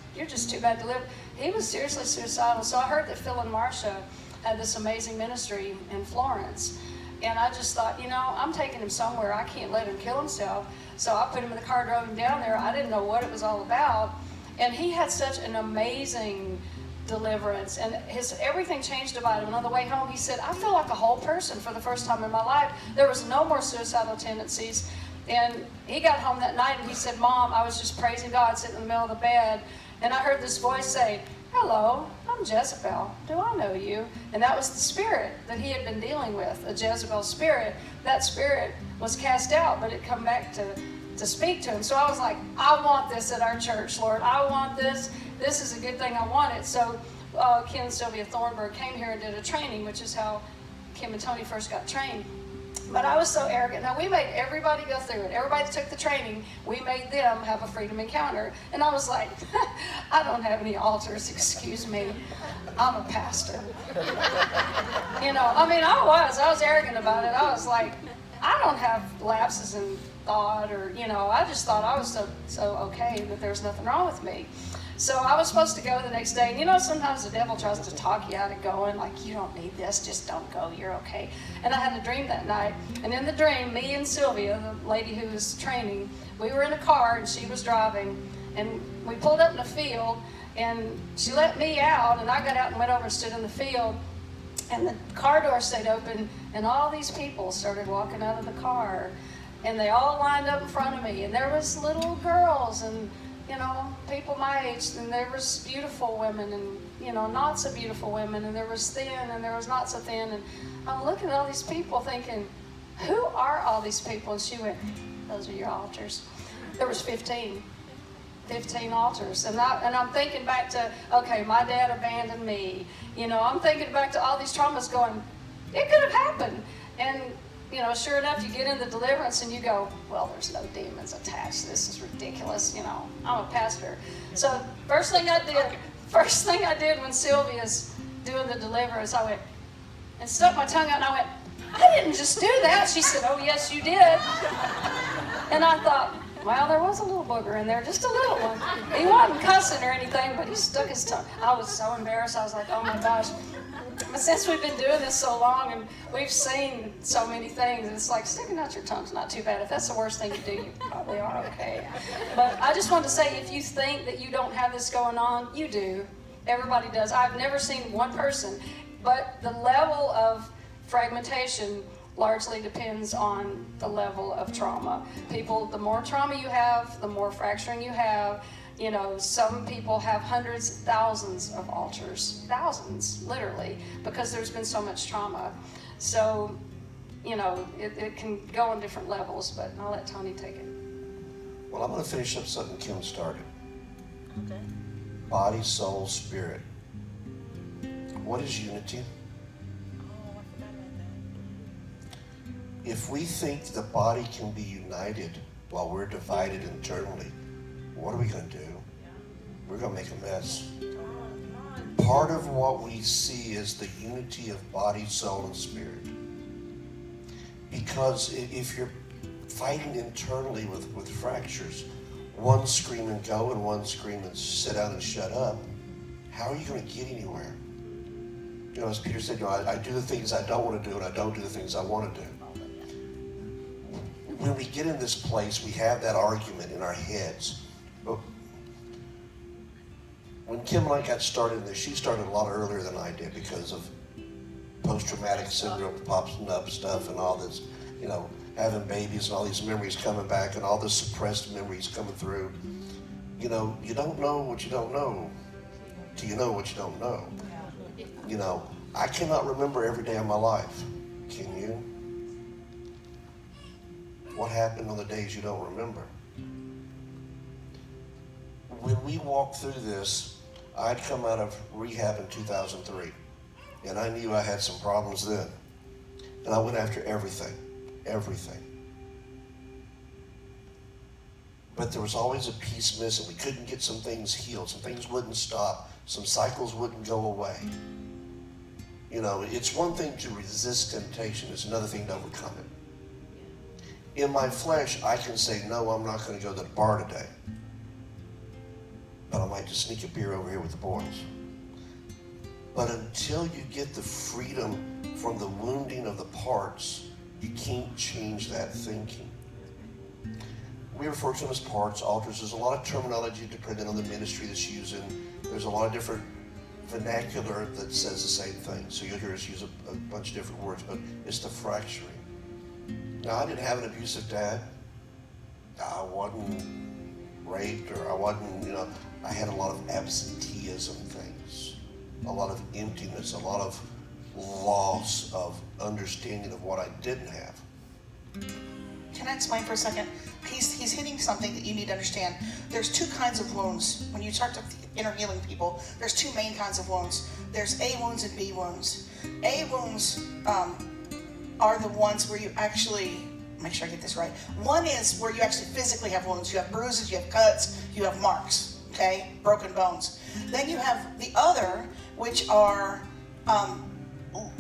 too bad to live. He was seriously suicidal. So I heard that Phil and Marcia had this amazing ministry in Florence. And I just thought, I'm taking him somewhere. I can't let him kill himself. So I put him in the car, drove him down there. I didn't know what it was all about. And he had such an amazing deliverance. And everything changed about him. And on the way home, he said, I feel like a whole person for the first time in my life. There was no more suicidal tendencies. And he got home that night and he said, Mom, I was just praising God sitting in the middle of the bed. And I heard this voice say, hello, I'm Jezebel. Do I know you? And that was the spirit that he had been dealing with, a Jezebel spirit. That spirit was cast out, but it come back to speak to him. So I was like, I want this at our church, Lord. I want this. This is a good thing. I want it. So Ken and Sylvia Thornburg came here and did a training, which is how Kim and Tony first got trained. But I was so arrogant. Now, we made everybody go through it. Everybody that took the training, we made them have a freedom encounter. And I was like, I don't have any altars, excuse me. I'm a pastor. I was arrogant about it. I was like, I don't have lapses in thought or, I just thought I was so okay that there's nothing wrong with me. So I was supposed to go the next day. And sometimes the devil tries to talk you out of going, like, you don't need this, just don't go, you're okay. And I had a dream that night. And in the dream, me and Sylvia, the lady who was training, we were in a car and she was driving. And we pulled up in a field and she let me out and I got out and went over and stood in the field. And the car door stayed open and all these people started walking out of the car. And they all lined up in front of me. And there was little girls and people my age, and there was beautiful women and, not so beautiful women, and there was thin and there was not so thin, and I'm looking at all these people thinking, who are all these people? And she went, those are your altars. There was 15 altars, and I'm thinking back to, okay, my dad abandoned me, I'm thinking back to all these traumas going, it could have happened, and sure enough, you get into deliverance and you go, well, there's no demons attached. This is ridiculous. I'm a pastor. So first thing I did when Sylvia's doing the deliverance, I went and stuck my tongue out and I went, I didn't just do that. She said, oh, yes, you did. And I thought, well, there was a little booger in there, just a little one. He wasn't cussing or anything, but he stuck his tongue. I was so embarrassed. I was like, oh my gosh. But since we've been doing this so long and we've seen so many things, it's like sticking out your tongue's not too bad. If that's the worst thing you do, you probably are okay. But I just want to say, if you think that you don't have this going on, you do. Everybody does. I've never seen one person. But the level of fragmentation largely depends on the level of trauma. People, the more trauma you have, the more fracturing you have. Some people have hundreds, thousands of altars, thousands, literally, because there's been so much trauma. So, it can go on different levels, but I'll let Tony take it. Well, I'm going to finish up something Kim started. Okay. body, soul, spirit. What is unity? If we think the body can be united while we're divided internally, what are we going to do? We're going to make a mess. Part of what we see is the unity of body, soul, and spirit. Because if you're fighting internally with fractures, one scream and go and one scream and sit down and shut up, how are you going to get anywhere? You know, as Peter said, I do the things I don't want to do and I don't do the things I want to do. When we get in this place, we have that argument in our heads. But when Kim and I got started in this, she started a lot earlier than I did because of post-traumatic syndrome, popping up stuff and all this, you know, having babies and all these memories coming back and all the suppressed memories coming through. You know, you don't know what you don't know till you know what you don't know. You know, I cannot remember every day of my life. Can you? What happened on the days you don't remember? When we walked through this, I'd come out of rehab in 2003, and I knew I had some problems then. And I went after everything. But there was always a piece missing. We couldn't get some things healed. Some things wouldn't stop. Some cycles wouldn't go away. You know, it's one thing to resist temptation. It's another thing to overcome it. In my flesh, I can say, no, I'm not going to go to the bar today. But I might just sneak a beer over here with the boys. But until you get the freedom from the wounding of the parts, you can't change that thinking. We refer to them as parts, altars. There's a lot of terminology depending on the ministry that's using. There's a lot of different vernacular that says the same thing. So you'll hear us use a bunch of different words, but it's the fracturing. Now, I didn't have an abusive dad. I wasn't raped, or I wasn't, you know, I had a lot of absenteeism things, a lot of emptiness, a lot of loss of understanding of what I didn't have. Can I explain for a second? He's hitting something that you need to understand. There's two kinds of wounds. When you start to inner healing people, there's two main kinds of wounds. There's A wounds and B wounds. A wounds are the ones where you actually, make sure I get this right. One is where you actually physically have wounds. You have bruises, you have cuts, you have marks, okay? Broken bones. Then you have the other, which are,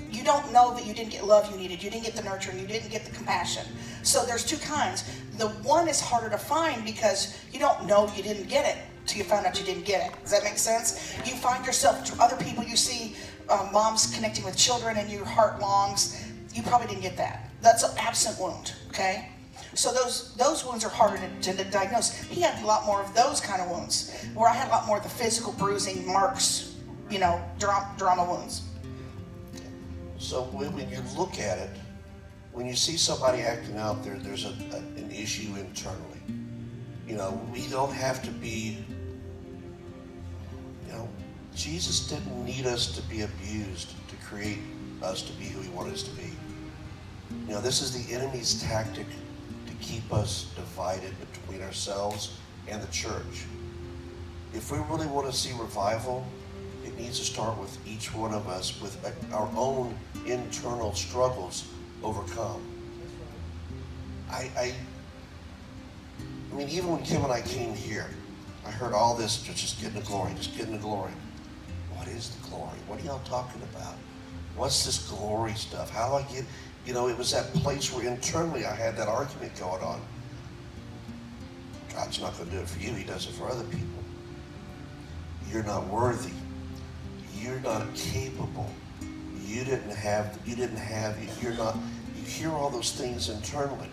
you don't know that you didn't get love you needed. You didn't get the nurturing. You didn't get the compassion. So there's two kinds. The one is harder to find because you don't know you didn't get it till you found out you didn't get it. Does that make sense? You find yourself, other people you see, moms connecting with children and your heart longs. You probably didn't get that. That's an absent wound, okay? So those wounds are harder to diagnose. He had a lot more of those kind of wounds, where I had a lot more of the physical bruising, marks, you know, drama wounds. So when you look at it, when you see somebody acting out there, there's an issue internally. You know, we don't have to be, you know, Jesus didn't need us to be abused to create us to be who he wanted us to be. You know, this is the enemy's tactic to keep us divided between ourselves and the church. If we really want to see revival, it needs to start with each one of us with our own internal struggles overcome. I mean, even when Kim and I came here, I heard all this, just getting the glory, just getting the glory. What is the glory? What are y'all talking about? What's this glory stuff? How do I get, you know, it was that place where internally I had that argument going on. God's not going to do it for you. He does it for other people. You're not worthy. You're not capable. You hear all those things internally.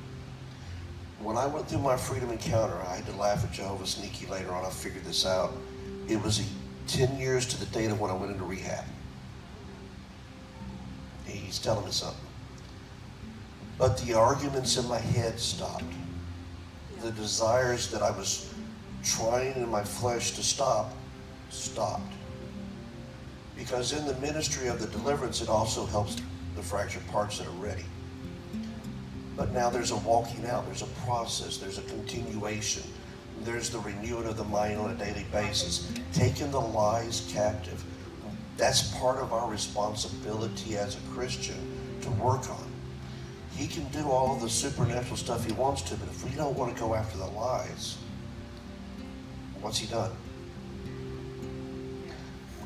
When I went through my freedom encounter, I had to laugh at Jehovah Sneaky later on. I figured this out. It was 10 years to the date of when I went into rehab. He's telling me something. But the arguments in my head stopped. The desires that I was trying in my flesh to stop, stopped. Because in the ministry of the deliverance, it also helps the fractured parts that are ready. But now there's a walking out, there's a process, there's a continuation. And there's the renewing of the mind on a daily basis, taking the lies captive. That's part of our responsibility as a Christian to work on. He can do all the supernatural stuff he wants to, but if we don't want to go after the lies, what's he done?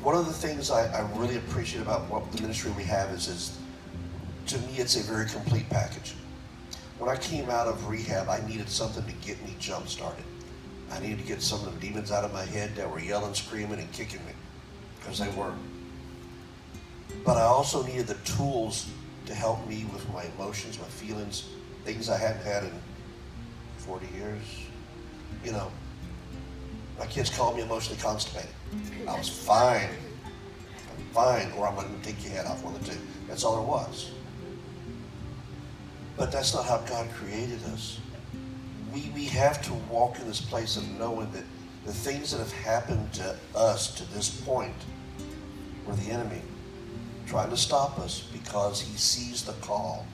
One of the things I really appreciate about what the ministry we have is to me, it's a very complete package. When I came out of rehab, I needed something to get me jump-started. I needed to get some of the demons out of my head that were yelling, screaming, and kicking me, because they were. But I also needed the tools to help me with my emotions, my feelings, things I hadn't had in 40 years. You know, my kids call me emotionally constipated. I was fine. I'm fine, or I'm going to take your head off, one of the two. That's all there was. But that's not how God created us. We have to walk in this place of knowing that the things that have happened to us to this point were the enemy trying to stop us, because he sees the call.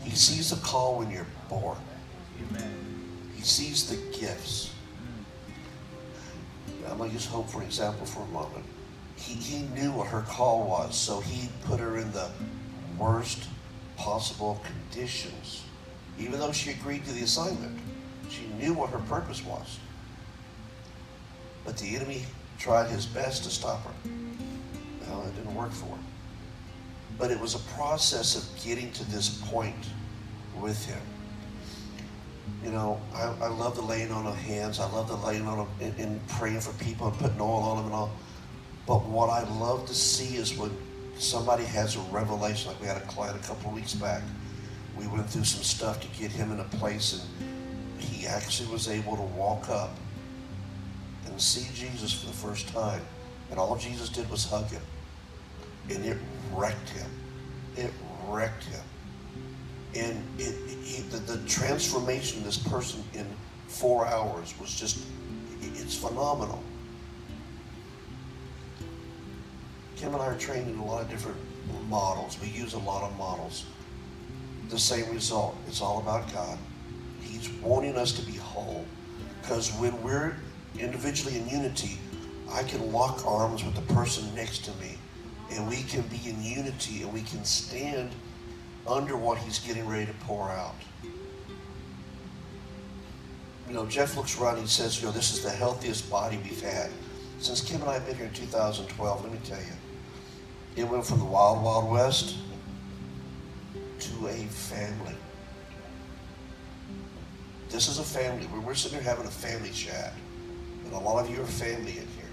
He sees the call when you're born. Amen. He sees the gifts. I'm going to use Hope for example for a moment. He knew what her call was, so he put her in the worst possible conditions. Even though she agreed to the assignment, she knew what her purpose was. But the enemy tried his best to stop her. No, it didn't work for her. But it was a process of getting to this point with him. You know, I love the laying on of hands. I love the laying on of and praying for people and putting oil on them and all. But what I love to see is when somebody has a revelation, like we had a client a couple of weeks back. We went through some stuff to get him in a place, and he actually was able to walk up and see Jesus for the first time. And all Jesus did was hug him. And it wrecked him. It wrecked him. And the transformation of this person in 4 hours was just, it's phenomenal. Kim and I are trained in a lot of different models. We use a lot of models. The same result. It's all about God. He's wanting us to be whole. Because when we're individually in unity, I can lock arms with the person next to me, and we can be in unity, and we can stand under what he's getting ready to pour out. You know, Jeff looks around and he says, you know, this is the healthiest body we've had. Since Kim and I have been here in 2012, let me tell you, it went from the wild, wild west to a family. This is a family. We're sitting here having a family chat, and a lot of you are family in here.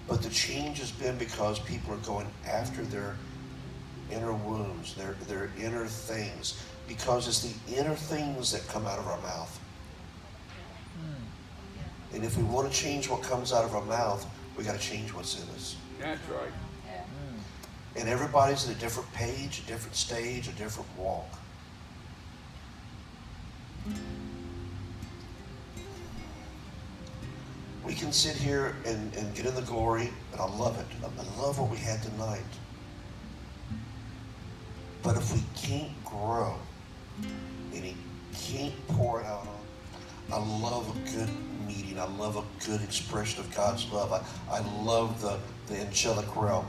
But the change has been because people are going after their inner wounds, their inner things, because it's the inner things that come out of our mouth. And if we want to change what comes out of our mouth, we got to change what's in us. That's right. And everybody's at a different page, a different stage, a different walk. We can sit here and get in the glory, and I love it. I love what we had tonight. But if we can't grow, and he can't pour it out on, I love a good meeting. I love a good expression of God's love. I love the angelic realm.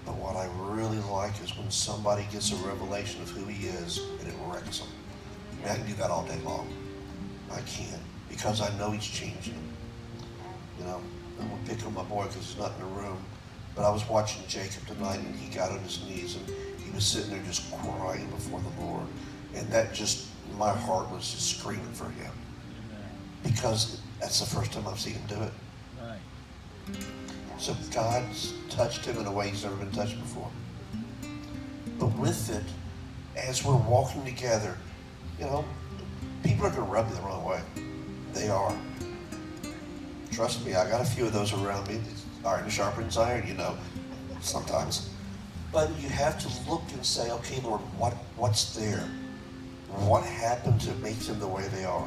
But what I really like is when somebody gets a revelation of who he is, and it wrecks them. I can do that all day long. I can, because I know he's changing them. You know, I'm going to pick on my boy because he's not in the room. But I was watching Jacob tonight, and he got on his knees, and he was sitting there just crying before the Lord. And that just, my heart was just screaming for him. Because that's the first time I've seen him do it. Right. So God's touched him in a way he's never been touched before. But with it, as we're walking together, you know, people are going to rub you the wrong way. They are. Trust me, I got a few of those around me. Iron sharpens iron, you know, sometimes. But you have to look and say, okay, Lord, what's there? What happened to make them the way they are?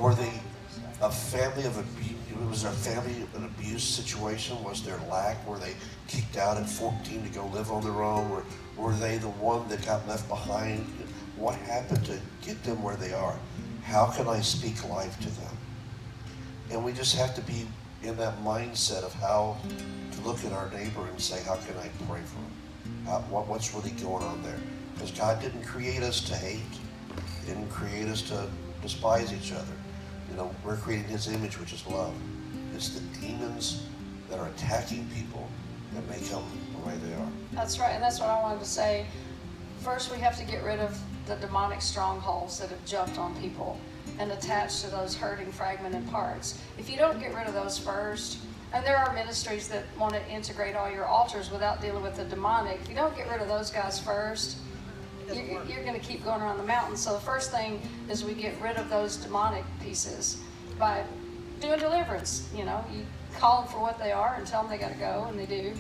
Were they a family of abuse? Was their family an abuse situation? Was there lack? Were they kicked out at 14 to go live on their own? Were they the one that got left behind? What happened to get them where they are? how can I speak life to them? And we just have to be in that mindset of how to look at our neighbor and say, how can I pray for them? What's really going on there? Because God didn't create us to hate. He didn't create us to despise each other. You know, we're creating His image, which is love. It's the demons that are attacking people that make them the way they are. That's right, and that's what I wanted to say. First, we have to get rid of the demonic strongholds that have jumped on people and attached to those hurting, fragmented parts. If you don't get rid of those first, and there are ministries that want to integrate all your altars without dealing with the demonic, if you don't get rid of those guys first, you're going to keep going around the mountain. So the first thing is we get rid of those demonic pieces by doing deliverance. You know, you call them for what they are and tell them they got to go, and they do.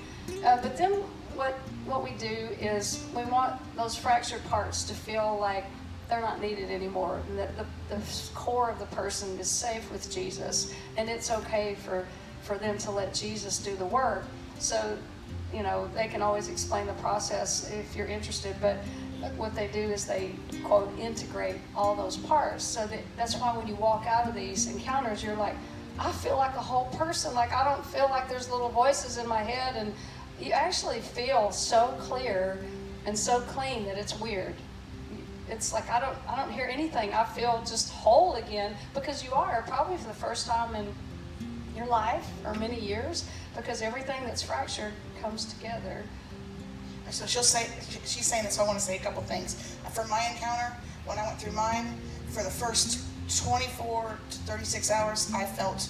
But then what we do is we want those fractured parts to feel like they're not needed anymore, and that the core of the person is safe with Jesus, and it's okay for them to let Jesus do the work. So, you know, they can always explain the process if you're interested, but what they do is they, quote, integrate all those parts. So that's why when you walk out of these encounters, you're like, I feel like a whole person. Like, I don't feel like there's little voices in my head, and you actually feel so clear and so clean that it's weird. It's like I don't hear anything. I feel just whole again, because you are, probably for the first time in your life or many years, because everything that's fractured comes together. So she's saying this, so I want to say a couple things. From my encounter, when I went through mine, for the first 24 to 36 hours, I felt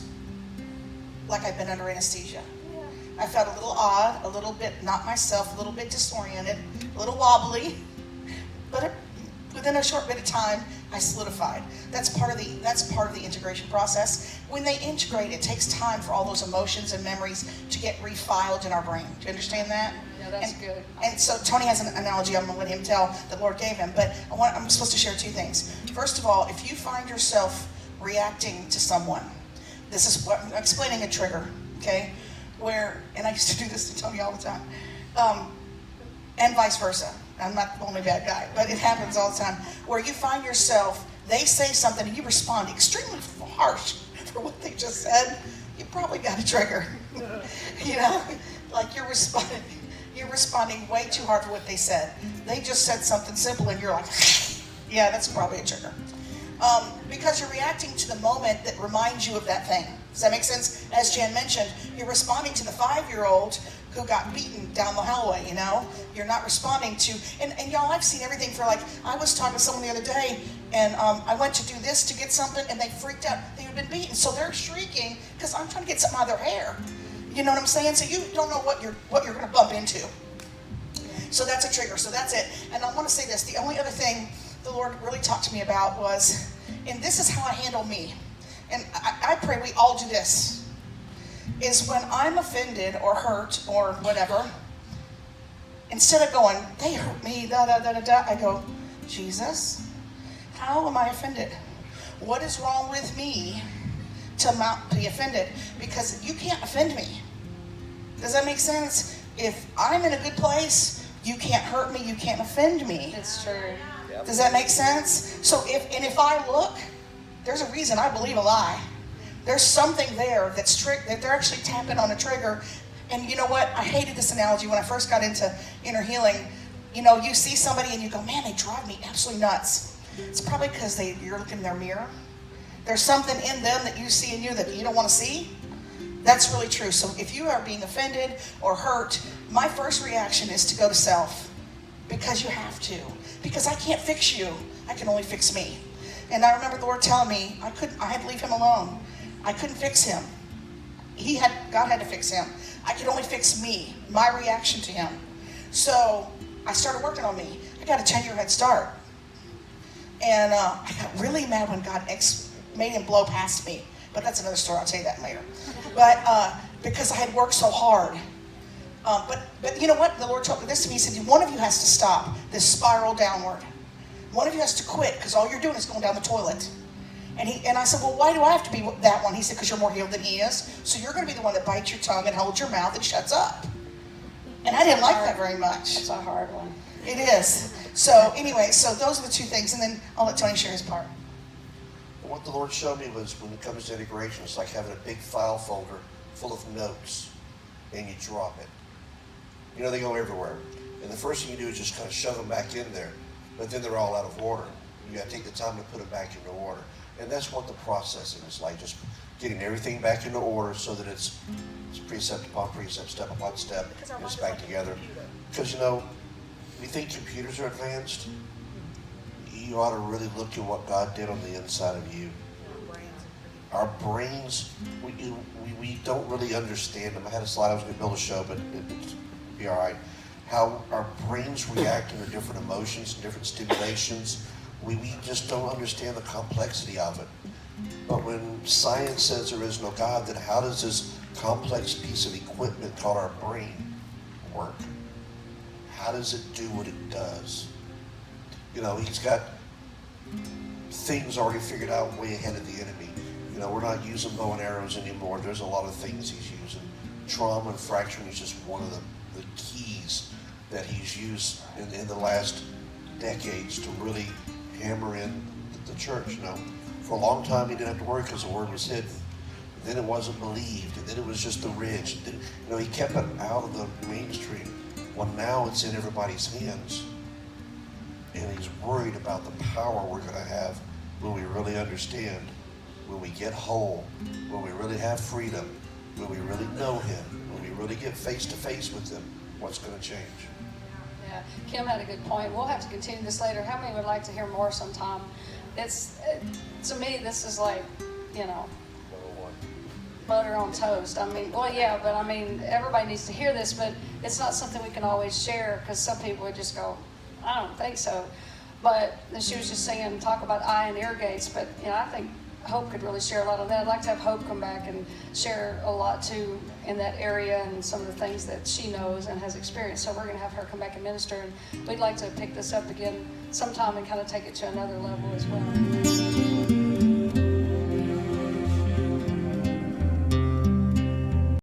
like I'd been under anesthesia. Yeah. I felt a little odd, a little bit not myself, a little bit disoriented, a little wobbly, but within a short bit of time, I solidified. That's part of the integration process. When they integrate, it takes time for all those emotions and memories to get refiled in our brain. Do you understand that? Yeah, that's good. And so Tony has an analogy I'm going to let him tell the Lord gave him, but I'm supposed to share two things. First of all, if you find yourself reacting to someone, this is what I'm explaining a trigger, okay? And I used to do this to Tony all the time, and vice versa. I'm not the only bad guy, but it happens all the time, where you find yourself, they say something and you respond extremely harsh for what they just said. You probably got a trigger. You know, like you're responding way too hard for what they said. They just said something simple and you're like, yeah, that's probably a trigger. Because you're reacting to the moment that reminds you of that thing. Does that make sense? As Jan mentioned, you're responding to the 5-year-old who got beaten down the hallway, you know? You're not responding to, and y'all, I've seen everything for, like, I was talking to someone the other day, and I went to do this to get something, and they freaked out. They had been beaten, so they're shrieking because I'm trying to get something out of their hair. You know what I'm saying? So you don't know what you're going to bump into. So that's a trigger. So that's it. And I want to say this. The only other thing the Lord really talked to me about was, and this is how I handle me, and I pray we all do this, is when I'm offended or hurt or whatever, instead of going, they hurt me, I go, Jesus, how am I offended? What is wrong with me to be offended? Because you can't offend me. Does that make sense? If I'm in a good place, you can't hurt me, you can't offend me. It's true. Does that make sense? So if I look, there's a reason I believe a lie. There's something there that they're actually tapping on a trigger. And you know what? I hated this analogy when I first got into inner healing. You know, you see somebody and you go, man, they drive me absolutely nuts. It's probably because you're looking in their mirror. There's something in them that you see in you that you don't want to see. That's really true. So if you are being offended or hurt, my first reaction is to go to self. Because you have to. Because I can't fix you. I can only fix me. And I remember the Lord telling me I had to leave him alone. I couldn't fix him. God had to fix him. I could only fix me, my reaction to him. So I started working on me. I got a 10-year head start. And I got really mad when God made him blow past me. But that's another story. I'll tell you that later. But because I had worked so hard. But you know what? The Lord told me this to me. He said, one of you has to stop this spiral downward. One of you has to quit because all you're doing is going down the toilet. And I said, well, why do I have to be that one? He said, because you're more healed than he is. So you're going to be the one that bites your tongue and holds your mouth and shuts up. And I didn't like that very much. It's a hard one. It is. So anyway, so those are the two things. And then I'll let Tony share his part. And what the Lord showed me was when it comes to integration, it's like having a big file folder full of notes and you drop it. You know, they go everywhere. And the first thing you do is just kind of shove them back in there, but then they're all out of order. You got to take the time to put them back into order. And that's what the processing is like, just getting everything back into order so that it's precept upon precept, step upon step, it's back together. Because, you know, we think computers are advanced. You ought to really look at what God did on the inside of you. Our brains, we don't really understand them. I had a slide I was going to build a show, but it'd be all right. How our brains react under different emotions and different stimulations. We just don't understand the complexity of it. But when science says there is no God, then how does this complex piece of equipment called our brain work? How does it do what it does? You know, he's got things already figured out way ahead of the enemy. You know, we're not using bow and arrows anymore. There's a lot of things he's using. Trauma and fracturing is just one of the keys that he's used in the last decades to really hammer in the church. You know, for a long time he didn't have to worry because the word was hidden. Then it wasn't believed, and then it was just the rich. Then, you know, he kept it out of the mainstream. Well, now it's in everybody's hands, and he's worried about the power we're going to have when we really understand, when we get whole, when we really have freedom, when we really know him, when we really get face to face with him. What's going to change? Yeah, Kim had a good point. We'll have to continue this later. How many would like to hear more sometime? To me, this is like, you know, butter on toast. I mean, well, yeah, but I mean, everybody needs to hear this, but it's not something we can always share because some people would just go, I don't think so. But she was just saying, talk about eye and ear gates, but, you know, I think Hope could really share a lot of that. I'd like to have Hope come back and share a lot too in that area and some of the things that she knows and has experienced. So we're going to have her come back and minister, and we'd like to pick this up again sometime and kind of take it to another level as well.